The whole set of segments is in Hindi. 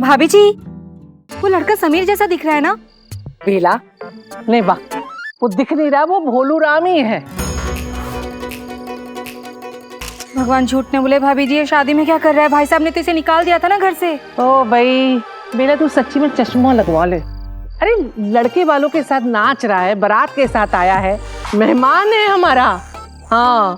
भाभी जी, वो लड़का समीर जैसा दिख रहा है ना? बेला, नहीं वाह, वो दिख नहीं रहा, वो भोलू राम ही है। भगवान झूठ ने बोले भाभी जी, ये शादी में क्या कर रहा है? भाई साहब ने तो इसे निकाल दिया था ना घर से। ओ भाई बेला, तू सच्ची में चश्मा लगवा ले। अरे लड़के वालों के साथ नाच रहा है, बारात के साथ आया है, मेहमान है हमारा। हाँ,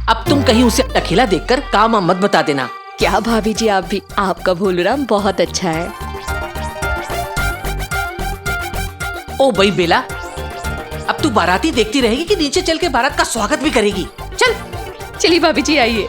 अब तुम कहीं उसे अकेला देखकर काम मत बता देना। क्या भाभी जी, आप भी, आपका भोलूराम बहुत अच्छा है। ओ भाई बेला, अब तू बाराती देखती रहेगी कि नीचे चल के बारात का स्वागत भी करेगी? चल चलिए भाभी जी, आइए।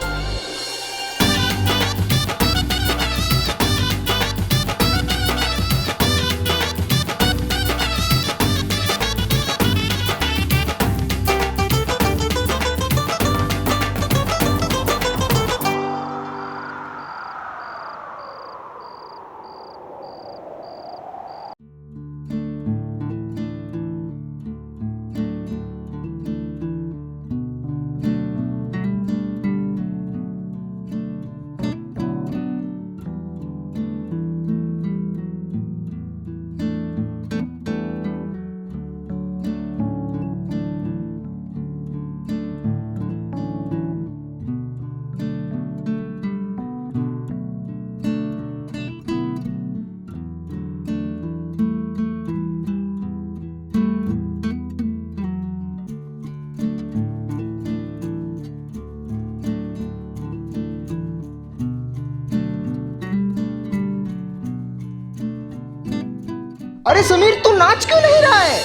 अरे समीर, तू नाच क्यों नहीं रहा है?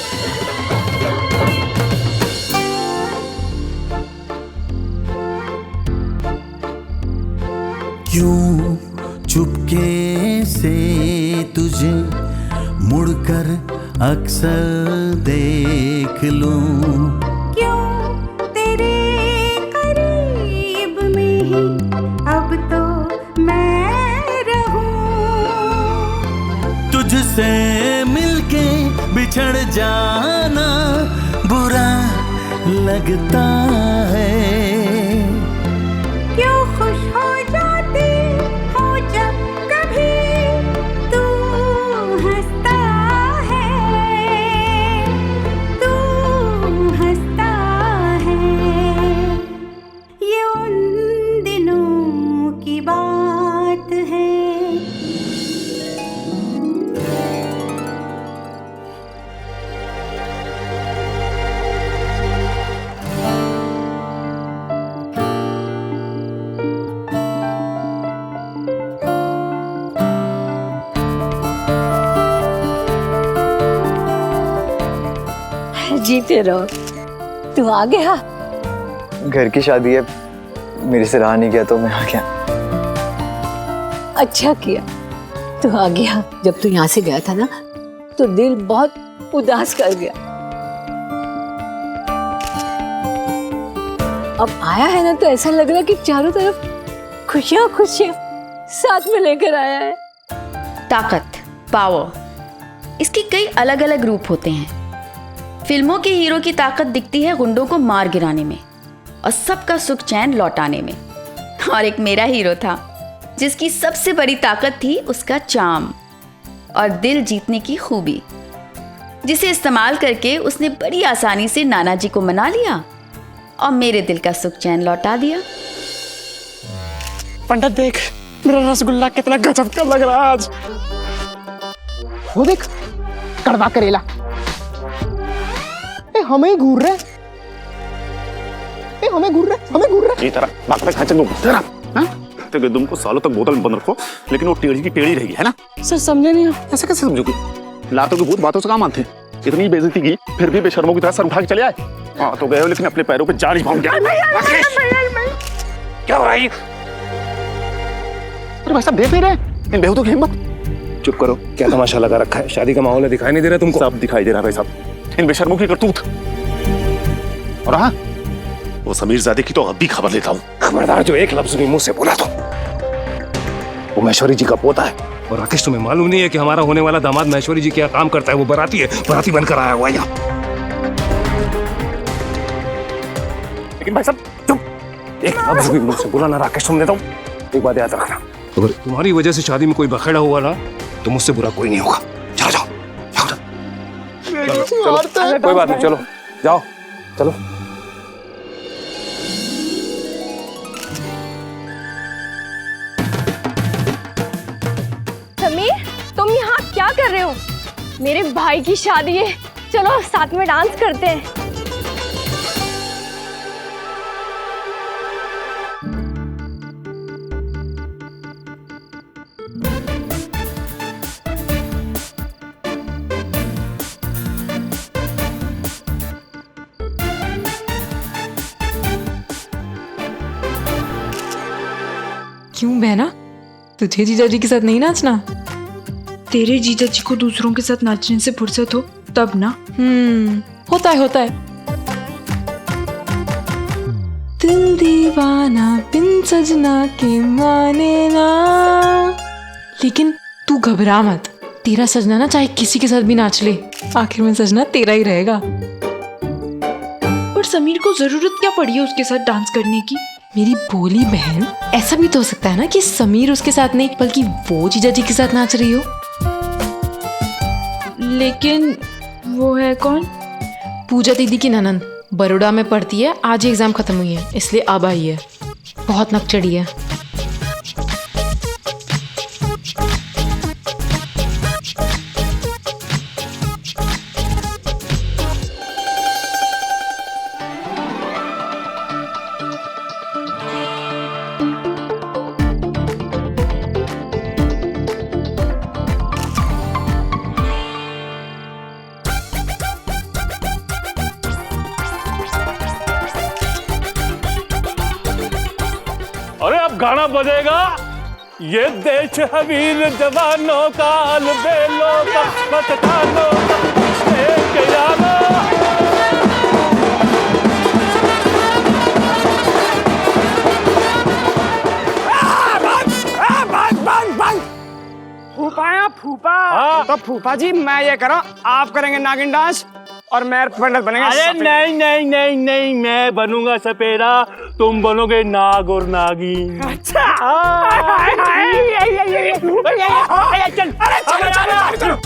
क्यों चुपके से तुझे मुड़कर अक्सर देख लूं, क्यों तेरे करीब में ही अब तो मैं रहूं, तुझसे मिलके बिछड़ जाना बुरा लगता है, क्यों खुश हो जाती हो जब कभी तू हंसता है, तू हंसता है, ये उन दिनों की बात है। जीते रहो। तू आ गया? घर की शादी है, मेरे से रहा नहीं गया तो मैं आ गया। अच्छा किया तू आ गया। जब तू यहाँ से गया था ना, तो दिल बहुत उदास कर गया। अब आया है ना, तो ऐसा लग रहा कि चारों तरफ खुशियां खुशियां साथ में लेकर आया है। ताकत, पावर, इसके कई अलग अलग रूप होते हैं। फिल्मों के हीरो की ताकत दिखती है गुंडों को मार गिराने में और सबका सुख चैन लौटाने में। और एक मेरा हीरो था जिसकी सबसे बड़ी ताकत थी उसका चार्म और दिल जीतने की खूबी, जिसे इस्तेमाल करके उसने बड़ी आसानी से नाना जी को मना लिया और मेरे दिल का सुख चैन लौटा दिया। पंडित देख, मेरा रसगुल्ला कितना गजब का लग रहा है आज। वो देख, कड़वा करेला हमें ही घूर रहे, हमें घूर रहे। तरह बात पे खाचे तेरा, हाँ? तो तुमको सालों तक बोतल में बंद रखो, लेकिन वो टेढ़ी की टेढ़ी रहेगी, है ना? सर समझे नहीं? ऐसे कैसे समझोगे? लातों की भूत बातों से काम आते। इतनी बेइज्जती की, फिर भी बेशर्मों की तरह सर उठा के चले आए। हाँ तो गए हो, लेकिन अपने पैरों पे जा नहीं पाऊंगे। क्या हो रहा है? अरे भाई साहब, देख नहीं रहे इन बेहूदों की हिम्मत? चुप करो, क्या तमाशा लगा रखा है? शादी का माहौल है, दिखाई नहीं दे रहा तुमको? सब दिखाई दे रहा है भाई साहब, इन बेशर्मों की करतूत। और हाँ, वो समीर ज़ादे की तो अब भी खबर लेता हूँ। खबरदार, जो एक लफ्ज भी मुंह से बोला तो वो महेश्वरी जी का पोता है। और राकेश, तुम्हें मालूम नहीं है कि हमारा होने वाला दामाद महेश्वरी जी क्या काम करता है? वो बराती है, बराती बनकर आया हुआ यहाँ। लेकिन भाई साहब चुप, एक लफ्ज भी मुंह से बोला ना राकेश, सुन लेता हूँ। एक बात याद रखना, अगर तुम्हारी वजह से शादी में कोई बखेड़ा हुआ ना तो मुझसे बुरा कोई नहीं होगा। चलो जाओ, चलो कोई बात नहीं, चलो जाओ, चलो। समीर, तुम यहाँ क्या कर रहे हो? मेरे भाई की शादी है, चलो साथ में डांस करते हैं। क्यों बहना, तुझे जीजा जी के साथ नहीं नाचना? तेरे जीजा जी को दूसरों के साथ नाचने से फुर्सत हो तब ना। होता है होता है। दिल दीवाना बिन सजना के माने ना। लेकिन तू घबरा मत, तेरा सजना ना चाहे किसी के साथ भी नाच ले, आखिर में सजना तेरा ही रहेगा। पर समीर को जरूरत क्या पड़ी है उसके साथ डांस करने की? मेरी भोली बहन, ऐसा भी तो हो सकता है ना कि समीर उसके साथ नहीं बल्कि वो जीजा जी के साथ नाच रही हो। लेकिन वो है कौन? पूजा दीदी की ननंद, बड़ौदा में पढ़ती है, आज ही एग्जाम खत्म हुई है इसलिए अब आई है। बहुत नक चढ़ी है। अरे अब गाना बजेगा, ये देश है वीर जवानों का, अलबेलों का, मतदानों का, एक यारो। फूफा या फूफा? तो फूफा जी मैं ये करो, आप करेंगे नागिन डांस और मैं पंडित बनेंगे। अरे नहीं नहीं नहीं नहीं, मैं बनूंगा सपेरा, तुम बनोगे नाग और नागिन। अच्छा। चल।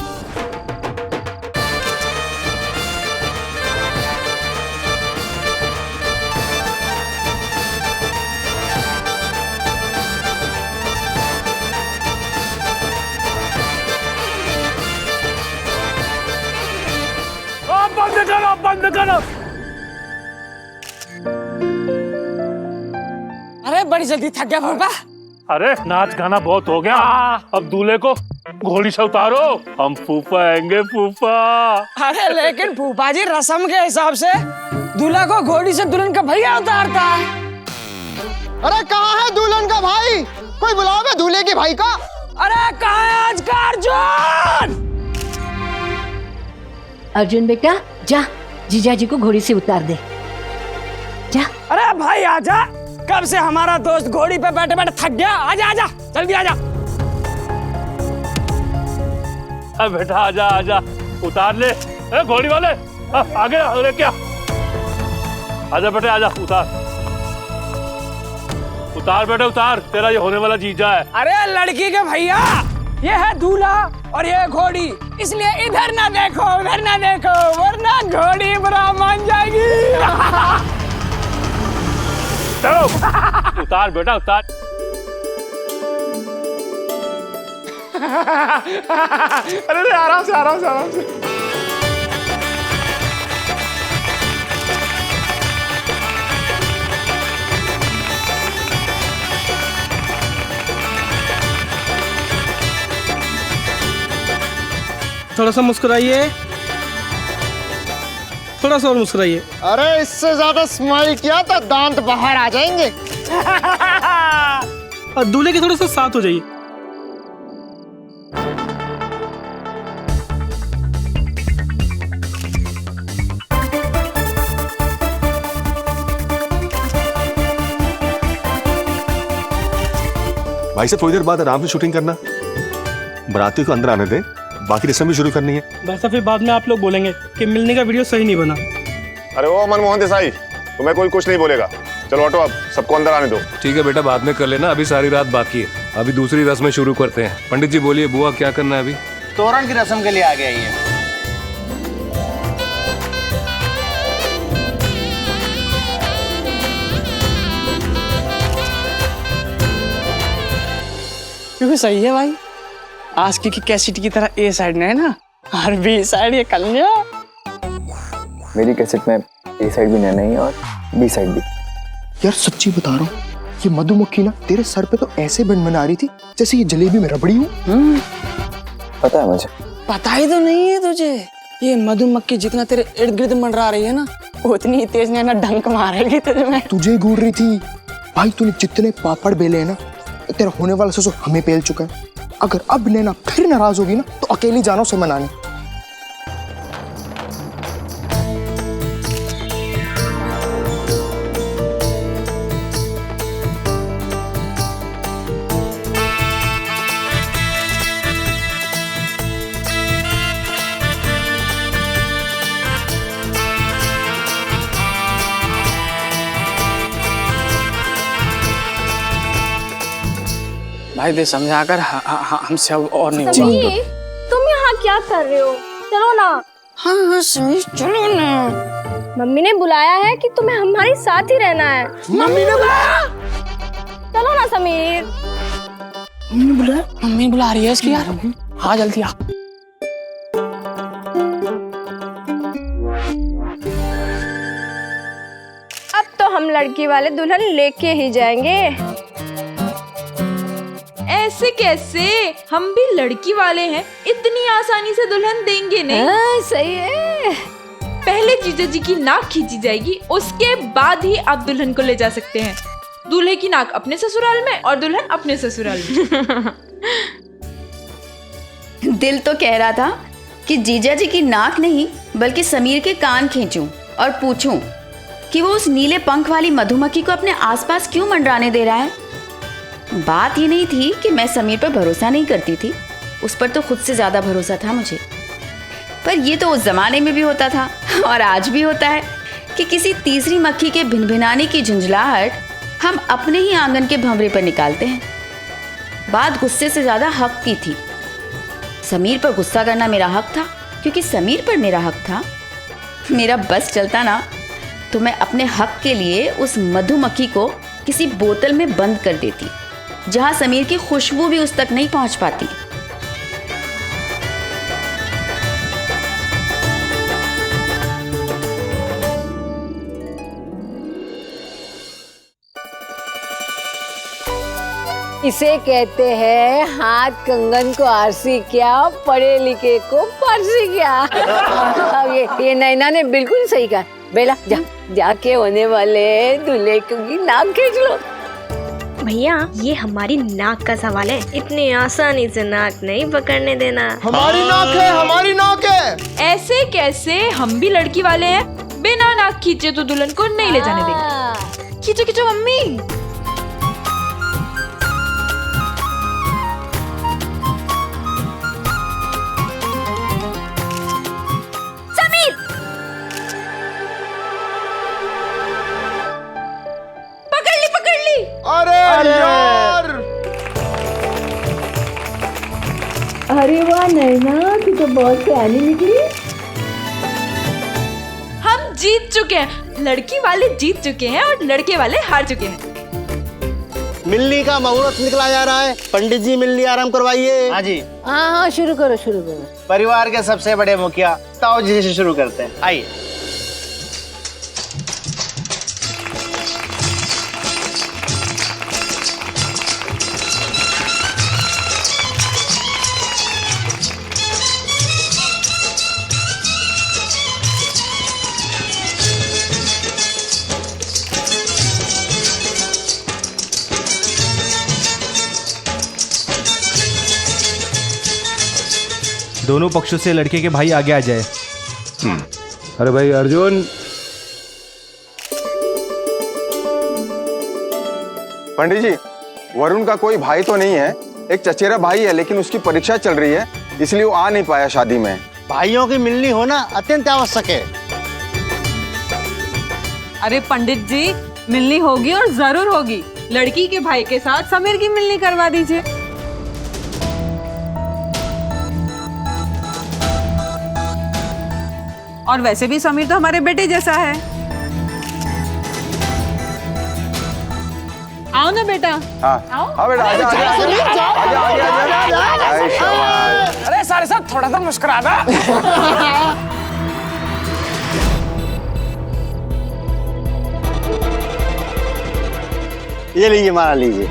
बंद करो। अरे बड़ी जल्दी थक गया फूफा। अरे नाच गाना बहुत हो गया, अब दूल्हे को घोड़ी से उतारो, हम फूफा आएंगे फूफा। अरे लेकिन फूफा जी रस्म के हिसाब से दूल्हा को घोड़ी से दुल्हन का भैया उतारता है। अरे कहाँ है दुल्हन का भाई? कोई बुलाओगे दूल्हे के भाई का? अरे कहाँ है आज का अर्जुन? अर्जुन बेटा जा, जीजा जी को घोड़ी से उतार दे, जा। अरे भाई आजा, कब से हमारा दोस्त घोड़ी पे बैठे बैठे थक गया। आजा आजा, जल्दी आजा। अब बेटा आजा आजा, उतार ले। अरे घोड़ी वाले आगे अरे क्या, आजा बेटे आजा, उतार बेटे उतार, तेरा ये होने वाला जीजा है। अरे लड़की के भैया, ये है दूल्हा और ये घोड़ी, इसलिए इधर ना देखो उधर ना देखो वरना घोड़ी बुरा मान जाएगी। चलो उतार बेटा उतार। अरे आराम से आराम से आराम से। थोड़ा सा मुस्कुराइए, थोड़ा सा और मुस्कुराइए। अरे इससे ज्यादा स्माइल किया तो दांत बाहर आ जाएंगे। और दूल्हे के थोड़ा सा साथ हो जाइए। भाई से थोड़ी देर बाद आराम से शूटिंग करना, बाराती को अंदर आने दे, बाकी रस्म भी शुरू करनी है। वैसा फिर बाद में आप लोग बोलेंगे कि मिलने का वीडियो सही नहीं बना। अरे ओ मनमोहन देसाई, तुम्हें कोई कुछ नहीं बोलेगा। चलो ऑटो, अब सबको अंदर आने दो। ठीक है बेटा, बाद में कर लेना, अभी सारी रात बाकी है। अभी दूसरी रस्में शुरू करते हैं। पंडित जी बोलिए, बुआ क्या करना है अभी? तोरण की रस्म के लिए आ गया ये। क्योंकि सही है भाई, आज की कैसेट की तरह ए साइड में है ना, और बी साइड ये कन्या। मेरी कैसेट में ए साइड भी नैना ही और बी साइड भी। यार सच्ची बता रहा हूँ, ये मधुमक्खी ना तेरे सर पे तो ऐसे बना रही थी जैसे ये जलेबी में रबड़ी हूँ। पता है मुझे। पता ही तो नहीं है तुझे, ये मधुमक्खी जितना तेरे इर्द गिर्द मंडरा रही है ना, उतनी ही तेज नैना डंक मारेगी तुझे में। तुझे घूर रही थी भाई, तूने जितने पापड़ बेले हैं ना, तेरा होने वाला ससुर हमें पेल चुका है। अगर अब नैना फिर नाराज होगी ना तो अकेली जाना उसे मनाने। भाई दे समझाकर हमसे अब और नहीं होगा। तुम यहाँ क्या कर रहे हो? चलो ना। हाँ समीर चलो ना। मम्मी ने बुलाया है कि तुम्हें हमारे साथ ही रहना है। मम्मी ने बुलाया? चलो ना समीर। मम्मी बुला रही है इसकी यार। हाँ जल्दी आ। अब तो हम लड़की वाले दुल्हन लेके ही जाएंगे। ऐसे कैसे? हम भी लड़की वाले हैं, इतनी आसानी से दुल्हन देंगे नहीं। सही है। पहले जीजा जी की नाक खींची जाएगी, उसके बाद ही आप दुल्हन को ले जा सकते हैं। दूल्हे की नाक अपने ससुराल में और दुल्हन अपने ससुराल में। दिल तो कह रहा था कि जीजा जी की नाक नहीं बल्कि समीर के कान खींचूं और पूछूं कि वो उस नीले पंख वाली मधुमक्खी को अपने आसपास क्यों मंडराने दे रहा है। बात ये नहीं थी कि मैं समीर पर भरोसा नहीं करती थी, उस पर तो खुद से ज़्यादा भरोसा था मुझे। पर ये तो उस ज़माने में भी होता था और आज भी होता है कि किसी तीसरी मक्खी के भिनभिनाने की झुंझलाहट हम अपने ही आंगन के भंवरे पर निकालते हैं। बात गुस्से से ज़्यादा हक की थी। समीर पर गुस्सा करना मेरा हक था, क्योंकि समीर पर मेरा हक था। मेरा बस चलता ना तो मैं अपने हक के लिए उस मधुमक्खी को किसी बोतल में बंद कर देती, जहां समीर की खुशबू भी उस तक नहीं पहुंच पाती। इसे कहते हैं हाथ कंगन को आरसी क्या, पढ़े लिखे को पारसी क्या। ये नैना ने बिल्कुल सही कहा। बेला जाके होने वाले दूल्हे की नाक खींच लो। भैया ये हमारी नाक का सवाल है, इतनी आसानी से नाक नहीं पकड़ने देना। हमारी नाक है, हमारी नाक है। ऐसे कैसे? हम भी लड़की वाले हैं, बिना नाक खींचे तो दुल्हन को नहीं ले जाने देंगे। खींचो खींचो मम्मी। अरे यार! अरे वाह नैना, तू तो बहुत प्यारी निकली। हम जीत चुके हैं, लड़की वाले जीत चुके हैं और लड़के वाले हार चुके हैं। मिलनी का मुहूर्त निकला जा रहा है। पंडित जी मिलनी आराम करवाइए। हाँ जी। हाँ शुरू करो शुरू करो। परिवार के सबसे बड़े मुखिया ताऊ जी से शुरू करते हैं। आइए। दोनों पक्षों से लड़के के भाई आगे आ जाए। अरे भाई अर्जुन। पंडित जी, वरुण का कोई भाई तो नहीं है, एक चचेरा भाई है, लेकिन उसकी परीक्षा चल रही है, इसलिए वो आ नहीं पाया शादी में। भाइयों की मिलनी होना अत्यंत आवश्यक है। अरे पंडित जी, मिलनी होगी और जरूर होगी। लड़की के भाई के साथ समीर की मिलनी करवा दीजिए। और वैसे भी समीर तो हमारे बेटे जैसा है। आओ ना बेटा। हाँ बेटा आजा आजा। अरे सारे साहब थोड़ा सा मुस्कुरा दो। ये लीजिए, मारा लीजिए।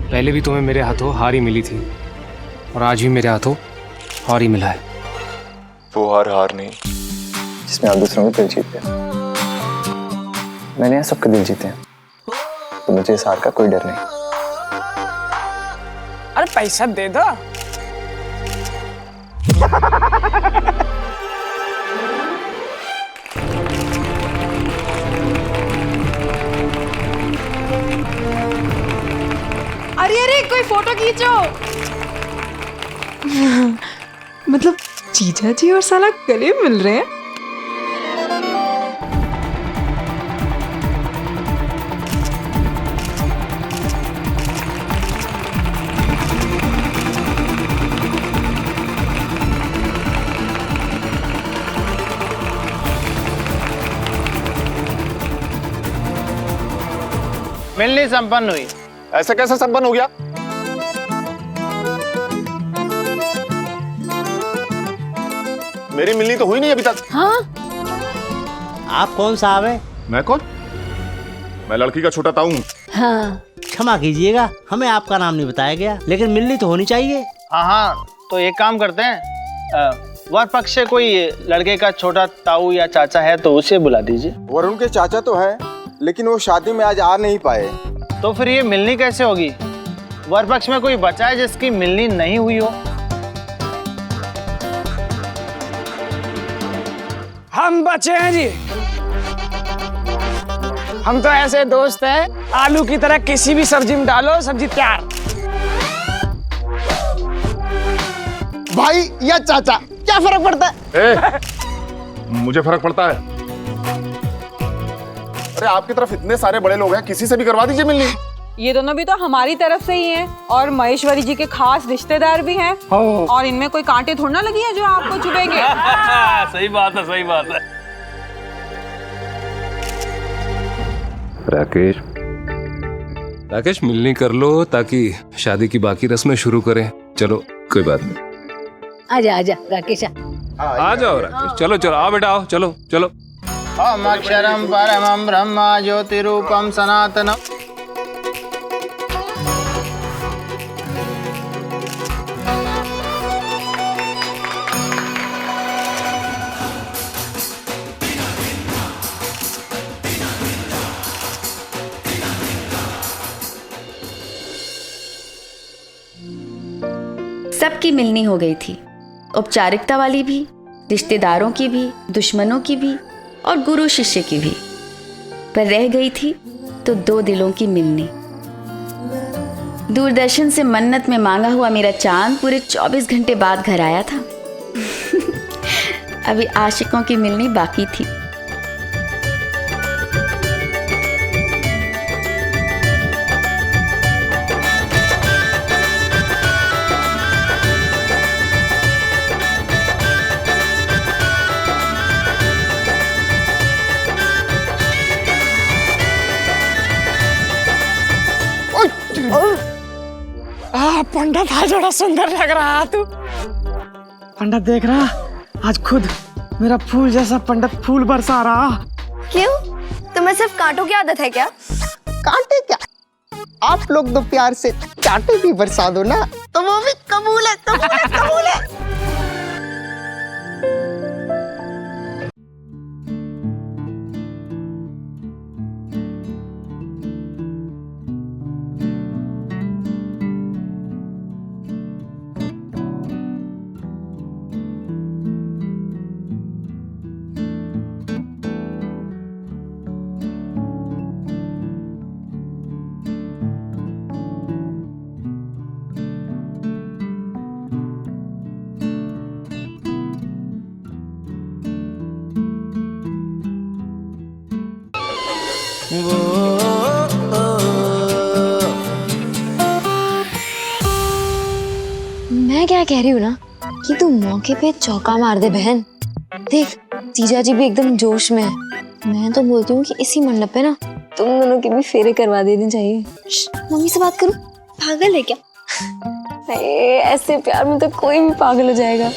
पहले भी तुम्हें मेरे हाथों हार ही मिली थी और आज भी मेरे हाथों हार ही मिला है। वो हार नहीं जिसमें आप दूसरों के दिल जीते हैं। मैंने यहाँ सबके दिल जीते हैं, तो मुझे इस हार का कोई डर नहीं। अरे पैसा दे दो। अरे अरे कोई फोटो खींचो। मतलब जीजा जी और साला गले मिल रहे हैं। मिलनी संपन्न हुई। ऐसे कैसे संपन्न हो गया? मेरी मिलनी तो हुई नहीं अभी तक। हाँ? आप कौन साहब है? मैं कौन? मैं लड़की का छोटा ताऊ हूँ। हाँ। क्षमा कीजिएगा, हमें आपका नाम नहीं बताया गया, लेकिन मिलनी तो होनी चाहिए। हाँ हाँ, तो एक काम करते हैं, वर पक्ष से कोई लड़के का छोटा ताऊ या चाचा है तो उसे बुला दीजिए। वरुण के चाचा तो है, लेकिन वो शादी में आज आ नहीं पाए। तो फिर ये मिलनी कैसे होगी? वर पक्ष में कोई बचा है जिसकी मिलनी नहीं हुई हो? हम बचे हैं जी। हम तो ऐसे दोस्त हैं, आलू की तरह किसी भी सब्जी में डालो, सब्जी तैयार। भाई या चाचा, क्या फर्क पड़ता है? मुझे फर्क पड़ता है। अरे आपकी तरफ इतने सारे बड़े लोग हैं, किसी से भी करवा दीजिए मिलनी। ये दोनों भी तो हमारी तरफ से ही हैं और महेश्वरी जी के खास रिश्तेदार भी हैं। और इनमें कोई कांटे थोड़ा ना लगी है जो आपको चुभेंगे। सही बात है, सही बात है। राकेश मिलनी कर लो ताकि शादी की बाकी रस्में शुरू करें। चलो कोई बात नहीं। आजा आजा राकेश। आ जाओ राकेश, चलो चलो आओ बेटा, आओ चलो चलो। ओम अक्षरम परमं ब्रह्म ज्योतिरूपम सनातनम। सबकी मिलनी हो गई थी, औपचारिकता वाली भी, रिश्तेदारों की भी, दुश्मनों की भी और गुरु शिष्य की भी। पर रह गई थी तो दो दिलों की मिलनी। दूरदर्शन से मन्नत में मांगा हुआ मेरा चांद पूरे 24 घंटे बाद घर आया था। अभी आशिकों की मिलनी बाकी थी। पंडित आज बड़ा सुंदर लग रहा तू। पंडित देख रहा, आज खुद मेरा फूल जैसा पंडित फूल बरसा रहा। क्यों? तुम्हें सिर्फ कांटों की आदत है क्या? कांटे क्या, आप लोग तो प्यार से चाटे भी बरसा दो ना, तो वो भी कबूल है, कबूल है, कबूल है। मैं क्या कह रही हूँ ना कि तू मौके पे चौका मार दे बहन। देख जीजा जी भी एकदम जोश में है। मैं तो बोलती हूँ कि इसी मंडप पे ना तुम दोनों के भी फेरे करवा देने चाहिए। मम्मी से बात करूँ? पागल है क्या? ऐसे प्यार में तो कोई भी पागल हो जाएगा।